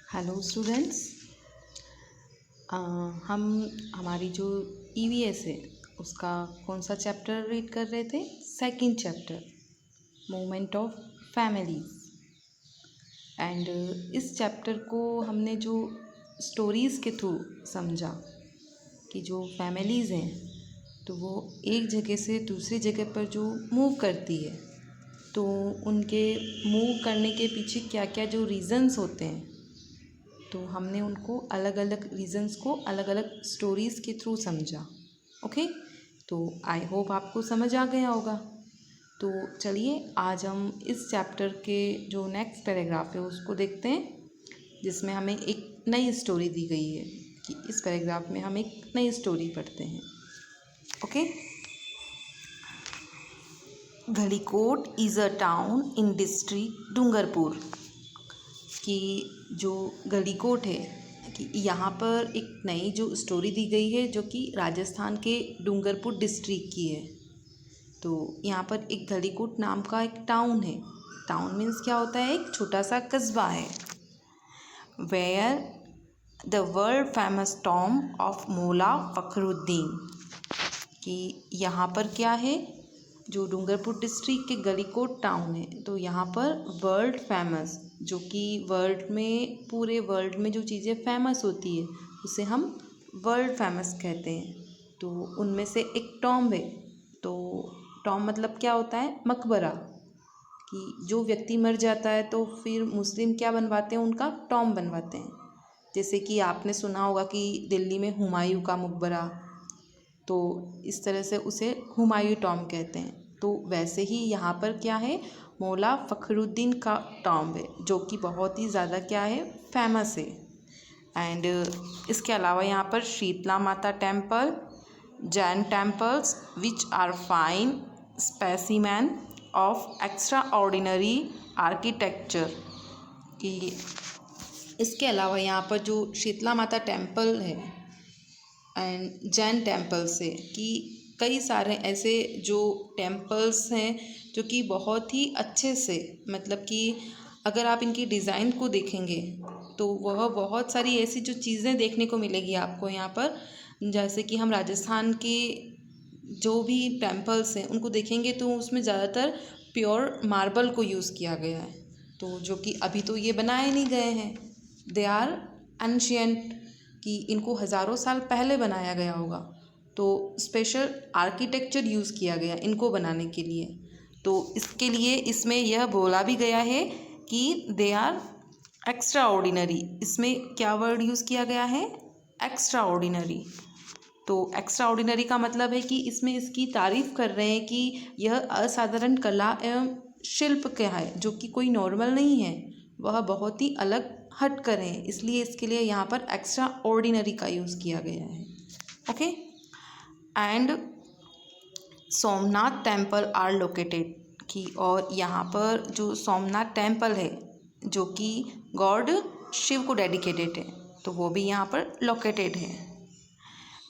Hello students. हम हमारी जो ईवीएस है उसका कौन सा चैप्टर रीड कर रहे थे? Second chapter, movement of families. And इस चैप्टर को हमने जो स्टोरीज़ के थ्रू समझा कि जो फैमिलीज़ हैं तो वो एक जगह से दूसरी जगह पर जो मूव करती है तो उनके मूव करने के पीछे क्या क्या जो रीज़न्स होते हैं तो हमने उनको अलग अलग रीज़न्स को अलग अलग स्टोरीज़ के थ्रू समझा। ओके, तो आई होप आपको समझ आ गया होगा। तो चलिए आज हम इस चैप्टर के जो नेक्स्ट पैराग्राफ है उसको देखते हैं, जिसमें हमें एक नई स्टोरी दी गई है कि इस पैराग्राफ में हम एक नई स्टोरी पढ़ते हैं। Okay, Galiyakot is a town in district Dungarpur. कि जो गलीकोट है कि यहाँ पर एक नई जो स्टोरी दी गई है जो कि राजस्थान के डूंगरपुर डिस्ट्रिक्ट की है। तो यहाँ पर एक गलीकोट नाम का एक टाउन है। टाउन मीन्स क्या होता है? एक छोटा सा कस्बा है। Where the world famous tomb of Maula Fakhruddin. कि यहाँ पर क्या है, जो डूंगरपुर डिस्ट्रिक्ट के गलीकोट टाउन है तो यहाँ पर वर्ल्ड फेमस, जो कि वर्ल्ड में पूरे वर्ल्ड में जो चीज़ें फेमस होती है उसे हम वर्ल्ड फेमस कहते हैं। तो उनमें से एक टॉम है। तो टॉम मतलब क्या होता है? मकबरा। कि जो व्यक्ति मर जाता है तो फिर मुस्लिम क्या बनवाते हैं? उनका टॉम बनवाते हैं। जैसे कि आपने सुना होगा कि दिल्ली में हुमायूं का मकबरा, तो इस तरह से उसे हुमायूं टॉम कहते हैं। तो वैसे ही यहाँ पर क्या है? मौला फ़खरुद्दीन का टॉम है जो कि बहुत ही ज़्यादा क्या है? फेमस है। एंड इसके अलावा यहाँ पर Shitla Mata temple, Jain temples which are fine specimen of extraordinary architecture. कि इसके अलावा यहाँ पर जो शीतला माता टेम्पल है एंड जैन टेम्पल्स है कि कई सारे ऐसे जो टेम्पल्स हैं जो कि बहुत ही अच्छे से, मतलब कि अगर आप इनकी डिज़ाइन को देखेंगे तो वह बहुत सारी ऐसी जो चीज़ें देखने को मिलेगी आपको यहाँ पर। जैसे कि हम राजस्थान के जो भी टेम्पल्स हैं उनको देखेंगे तो उसमें ज़्यादातर प्योर मार्बल को यूज़ किया गया है। तो जो कि अभी तो ये बनाए नहीं गए हैं, दे आर एंशियंट, कि इनको हज़ारों साल पहले बनाया गया होगा। तो स्पेशल आर्किटेक्चर यूज़ किया गया इनको बनाने के लिए। तो इसके लिए इसमें यह बोला भी गया है कि दे आर एक्स्ट्रा ऑर्डिनरी। इसमें क्या वर्ड यूज़ किया गया है? Extra ordinary. तो एक्स्ट्रा ऑर्डिनरी का मतलब है कि इसमें इसकी तारीफ़ कर रहे हैं कि यह असाधारण कला एवं शिल्प क्या है, जो कि कोई नॉर्मल नहीं है, वह बहुत ही अलग हट कर है, इसलिए इसके लिए यहाँ पर एक्स्ट्रा ऑर्डिनरी का यूज़ किया गया है। Okay, and Somnath temple are located. कि और यहाँ पर जो सोमनाथ टेम्पल है जो कि गॉड शिव को डेडिकेटेड है तो वो भी यहाँ पर लोकेटेड है।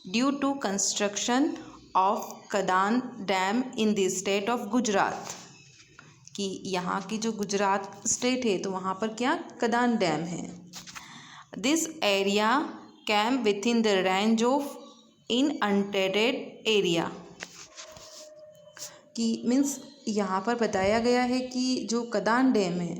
Due to construction of Kadana dam in the state of Gujarat. कि यहाँ की जो गुजरात स्टेट है तो वहाँ पर क्या? कदान डैम है। This area came with in the range of inundated area. कि मीन्स यहाँ पर बताया गया है कि जो कदान डैम है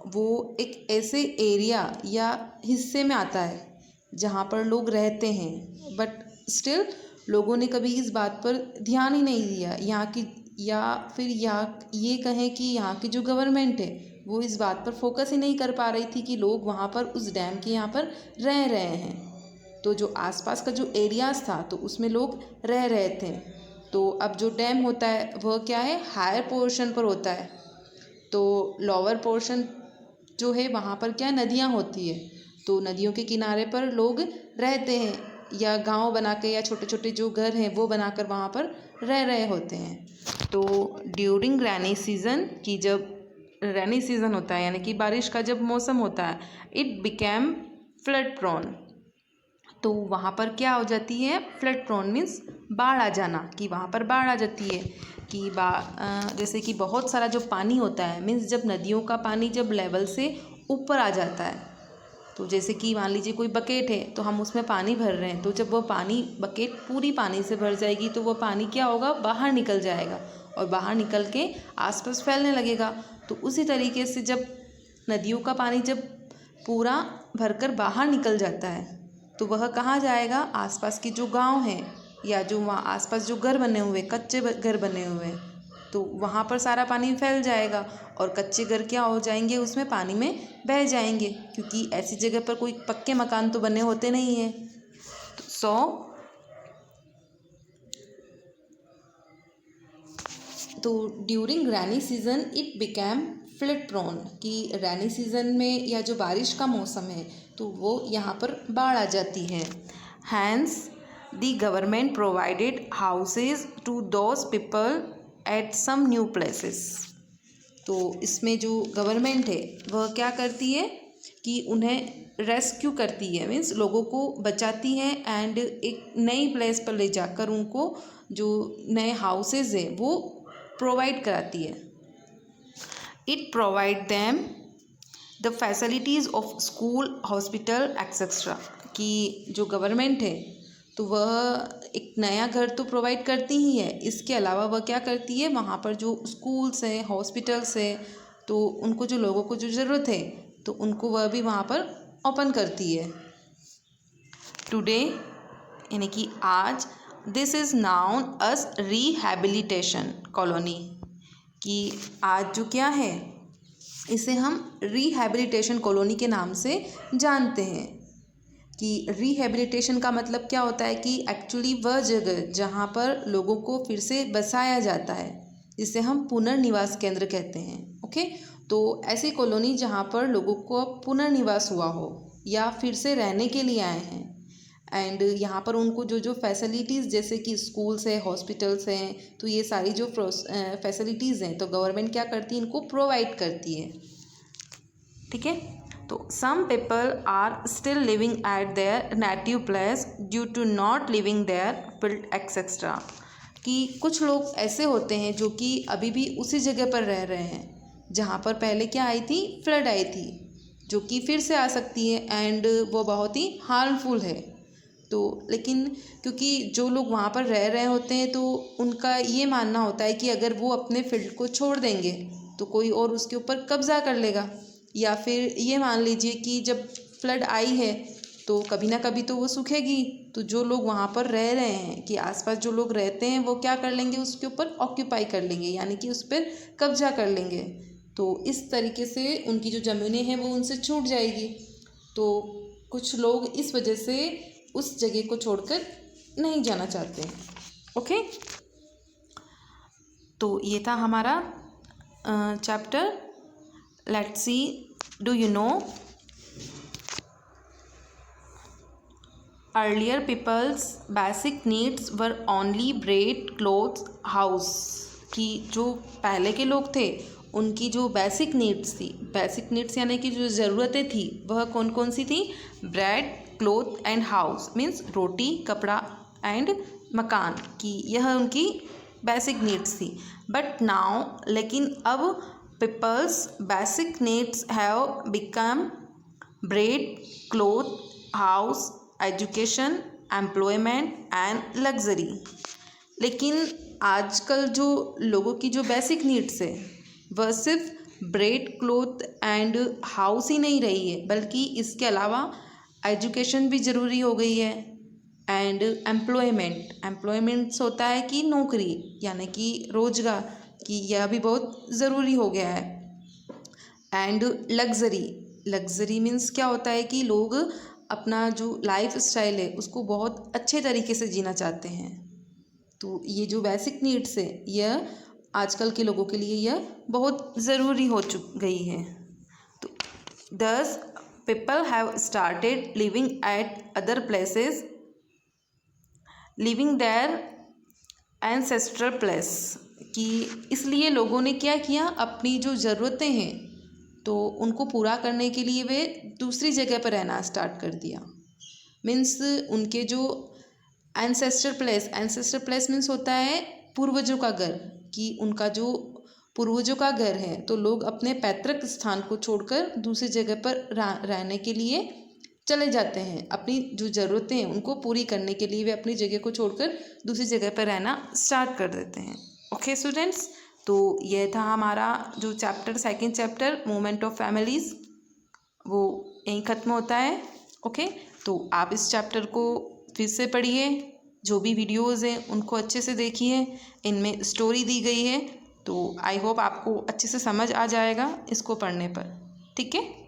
वो एक ऐसे एरिया या हिस्से में आता है जहाँ पर लोग रहते हैं, बट स्टिल लोगों ने कभी इस बात पर ध्यान ही नहीं दिया यहाँ की, या फिर ये कहें कि यहाँ की जो गवर्नमेंट है वो इस बात पर फोकस ही नहीं कर पा रही थी कि लोग वहाँ पर उस डैम के यहाँ पर रह रहे हैं। तो जो आसपास का जो एरियाज़ था तो उसमें लोग रह रहे थे। तो अब जो डैम होता है वह क्या है? हायर पोर्शन पर होता है। तो लोअर पोर्शन जो है वहाँ पर क्या नदियाँ होती है, तो नदियों के किनारे पर लोग रहते हैं या गांव बना के या छोटे छोटे जो घर हैं वो बनाकर वहाँ पर रह रहे होते हैं। तो ड्यूरिंग रैनी सीज़न, कि जब रैनी सीज़न होता है यानी कि बारिश का जब मौसम होता है, इट बिकेम फ्लड प्रोन। तो वहाँ पर क्या हो जाती है? फ्लड प्रोन मीन्स बाढ़ आ जाना, कि वहाँ पर बाढ़ आ जाती है। कि जैसे कि बहुत सारा जो पानी होता है, मीन्स जब नदियों का पानी जब लेवल से ऊपर आ जाता है तो जैसे कि मान लीजिए कोई बकेट है तो हम उसमें पानी भर रहे हैं, तो जब वो पानी बकेट पूरी पानी से भर जाएगी तो वो पानी क्या होगा, बाहर निकल जाएगा और बाहर निकल के आसपास फैलने लगेगा। तो उसी तरीके से जब नदियों का पानी जब पूरा भरकर बाहर निकल जाता है तो वह कहाँ जाएगा, आसपास के जो गांव हैं या जो वहाँ आसपास जो घर बने हुए, कच्चे घर बने हुए हैं, तो वहाँ पर सारा पानी फैल जाएगा और कच्चे घर क्या हो जाएंगे, उसमें पानी में बह जाएंगे, क्योंकि ऐसी जगह पर कोई पक्के मकान तो बने होते नहीं हैं। तो during rainy season it became flood prone, कि रैनी सीजन में या जो बारिश का मौसम है तो वो यहाँ पर बाढ़ आ जाती है। Hence the government provided houses to those people at some new places. तो इसमें जो गवर्नमेंट है वह क्या करती है कि उन्हें रेस्क्यू करती है, मीन्स लोगों को बचाती है एंड एक नई प्लेस पर ले जाकर उनको जो नए हाउसेज है वो प्रोवाइड कराती है। It provide them the facilities of school, hospital etcetera, कि जो गवर्नमेंट है तो वह एक नया घर तो प्रोवाइड करती ही है, इसके अलावा वह क्या करती है, वहाँ पर जो स्कूल्स हैं, हॉस्पिटल्स हैं, तो उनको जो लोगों को जो ज़रूरत है तो उनको वह भी वहाँ पर ओपन करती है। टुडे यानी कि आज, this is noun us rehabilitation colony, कि आज जो क्या है इसे हम रिहैबिलिटेशन कॉलोनी के नाम से जानते हैं। कि रिहैबिलिटेशन का मतलब क्या होता है कि एक्चुअली वह जगह जहाँ पर लोगों को फिर से बसाया जाता है, जिसे हम पुनर्निवास केंद्र कहते हैं। ओके, तो ऐसी कॉलोनी जहाँ पर लोगों को पुनर्निवास हुआ हो या फिर से रहने के लिए आए हैं, एंड यहाँ पर उनको जो जो फैसिलिटीज़ जैसे कि स्कूल्स है, हॉस्पिटल्स हैं, तो ये सारी जो फैसिलिटीज़ हैं तो गवर्नमेंट क्या करती है, इनको प्रोवाइड करती है। ठीक है, तो some people are still living at their native place due to not living their field etcetera, कि कुछ लोग ऐसे होते हैं जो कि अभी भी उसी जगह पर रह रहे हैं जहाँ पर पहले क्या आई थी, फ्लड आई थी, जो कि फिर से आ सकती है एंड वो बहुत ही हार्मफुल है। तो लेकिन क्योंकि जो लोग वहाँ पर रह रहे होते हैं तो उनका ये मानना होता है कि अगर वो अपने फील्ड को छोड़ देंगे तो कोई और उसके ऊपर कब्जा कर लेगा, या फिर ये मान लीजिए कि जब फ्लड आई है तो कभी ना कभी तो वो सूखेगी, तो जो लोग वहाँ पर रह रहे हैं कि आसपास जो लोग रहते हैं वो क्या कर लेंगे, उसके ऊपर ऑक्यूपाई कर लेंगे, यानी कि उस पर कब्जा कर लेंगे। तो इस तरीके से उनकी जो ज़मीनें हैं वो उनसे छूट जाएगी। तो कुछ लोग इस वजह से उस जगह को छोड़कर नहीं जाना चाहते हैं। ओके, तो ये था हमारा chapter. Let's see, do you know earlier people's basic needs were only bread, clothes, house, कि जो पहले के लोग थे उनकी जो बेसिक नीड्स थी, बेसिक नीड्स यानी कि जो ज़रूरतें थी वह कौन कौन सी थी, bread, cloth and house, means रोटी, कपड़ा एंड मकान, कि यह उनकी बेसिक नीड्स थी। बट नाउ, लेकिन अब people's basic needs have become bread, cloth, house, education, employment and luxury. लेकिन आजकल जो लोगों की जो बेसिक नीड्स है वह सिर्फ ब्रेड, क्लोथ एंड हाउस ही नहीं रही है, बल्कि इसके अलावा एजुकेशन भी ज़रूरी हो गई है एंड एम्प्लॉयमेंट्स होता है कि नौकरी यानी कि रोजगार, कि यह भी बहुत ज़रूरी हो गया है। एंड लग्जरी मीन्स क्या होता है कि लोग अपना जो लाइफ स्टाइल है उसको बहुत अच्छे तरीके से जीना चाहते हैं। तो ये जो बेसिक नीड्स है यह आजकल के लोगों के लिए यह बहुत ज़रूरी हो गई है। तो thus people have started living at other places, living their ancestral place, कि इसलिए लोगों ने क्या किया, अपनी जो ज़रूरतें हैं तो उनको पूरा करने के लिए वे दूसरी जगह पर रहना स्टार्ट कर दिया। मीन्स उनके जो एंसेस्टर प्लेस मीन्स होता है पूर्वजों का घर, कि उनका जो पूर्वजों का घर है तो लोग अपने पैतृक स्थान को छोड़कर दूसरी जगह पर रहने के लिए चले जाते हैं, अपनी जो ज़रूरतें हैं उनको पूरी करने के लिए वे अपनी जगह को छोड़कर दूसरी जगह पर रहना स्टार्ट कर देते हैं। ओके स्टूडेंट्स, तो यह था हमारा जो chapter, second chapter movement of families, वो यहीं ख़त्म होता है। ओके, तो आप इस चैप्टर को फिर से पढ़िए, जो भी वीडियोज़ हैं उनको अच्छे से देखिए, इनमें स्टोरी दी गई है, तो आई होप आपको अच्छे से समझ आ जाएगा इसको पढ़ने पर। ठीक है।